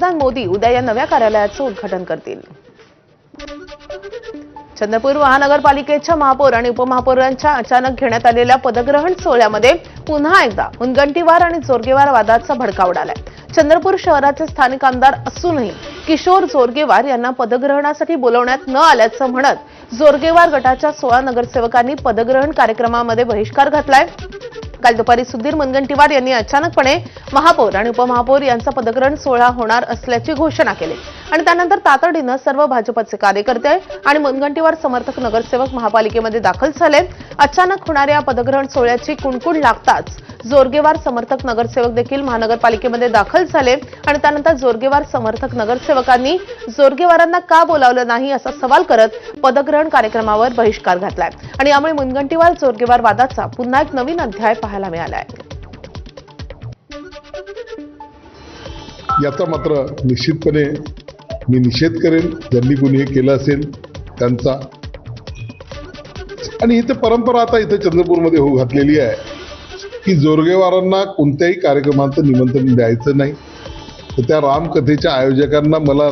पंतप्रधान मोदी उद्या या नव्या कार्यालयाचं उद्घाटन करतील। चंद्रपूर महानगरपालिकेच्या महापौर आणि उपमहापौरांच्या अचानक घेण्यात आलेल्या पदग्रहण सोहळ्यामध्ये पुन्हा एकदा मुनगंटीवार आणि जोरगेवार वादाचा भडका उडालाय। चंद्रपूर शहराचे स्थानिक आमदार असूनही किशोर जोरगेवार यांना पदग्रहणासाठी बोलवण्यात न आल्याचं म्हणत जोरगेवार गटाच्या 16 नगरसेवकांनी पदग्रहण कार्यक्रमामध्ये बहिष्कार घातलाय। काल दुपारी सुधीर मुनगंटीवार यांनी अचानकपणे महापौर आणि उपमहापौर यांचा पदग्रहण सोहळा होणार असल्याची घोषणा केली आणि त्यानंतर तातडीनं सर्व भाजपचे कार्यकर्ते आणि मुनगंटीवार समर्थक नगरसेवक महापालिकेमध्ये दाखल झाले। अचानक होणाऱ्या पदग्रहण सोहळ्याची कुणकुण लागताच जोरगेवार समर्थक नगरसेवक देखील महानगरपालिकेमध्ये दाखल झाले आणि त्यानंतर जोरगेवार समर्थक नगरसेवकांनी जोरगेवारांना का बोलावलं नाही असा सवाल करत पदग्रहण कार्यक्रमावर बहिष्कार घातलाय आणि यामुळे मुनगंटीवार जोरगेवार वादाचा पुन्हा एक नवीन अध्याय पाहायला मिळालाय। याचा मात्र निश्चितपणे मी निषेध करेन ज्यांनी कोणी हे केलं असेल त्यांचा। आणि इथे परंपरा आता इथे चंद्रपूरमध्ये होऊ घातलेली आहे की जोरगेवारांना कोणत्याही कार्यक्रमाचं निमंत्रण द्यायचं नाही। तर त्या रामकथेच्या आयोजकांना मला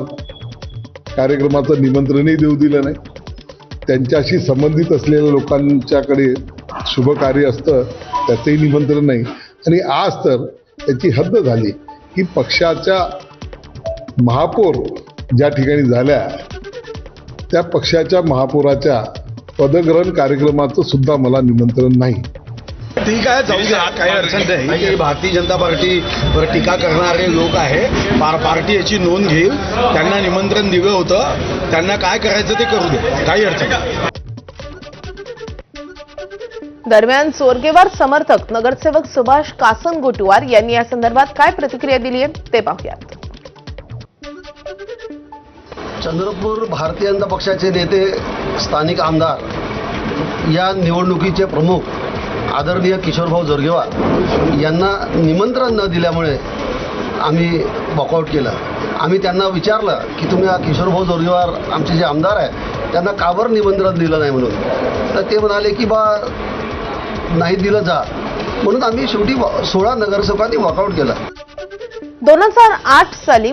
कार्यक्रमाचं निमंत्रणही देऊ दिलं नाही। त्यांच्याशी संबंधित असलेल्या लोकांच्याकडे शुभ कार्य असतं त्याचंही निमंत्रण नाही। आणि आज तर त्याची हद्द झाली की पक्षाच्या महापौर ज्या ठिकाणी झाल्या त्या पक्षाच्या महापौराच्या पदग्रहण कार्यक्रमाचं सुद्धा मला निमंत्रण नाही। ठीक आहे, जाऊ द्या, काही अडचण नाही। भारतीय जनता पार्टीवर टीका करणारे लोक आहे, पार्टी याची नोंद घेईल। त्यांना निमंत्रण दिलं होतं, त्यांना काय करायचं ते करू दे, काही अडचण नाही। दरम्यान जोरगेवार समर्थक नगरसेवक सुभाष कासनगोटवार यांनी या संदर्भात काय प्रतिक्रिया दिली आहे ते पाहूयात। चंद्रपूर भारतीय जनता पक्षाचे नेते, स्थानिक आमदार, या निवडणुकीचे प्रमुख आदरणीय किशोरभाऊ जोरगेवार यांना निमंत्रण न दिल्यामुळे आम्ही वॉकआउट केलं। आम्ही त्यांना विचारलं की तुम्ही किशोरभाऊ जोरगेवार आमचे जे आमदार आहेत त्यांना का बरं निमंत्रण दिलं नाही म्हणून। तर ते म्हणाले की बा नाही दिलं जा, म्हणून आम्ही शेवटी 16 नगरसेवकांनी वॉकआउट केलं। 2008 साली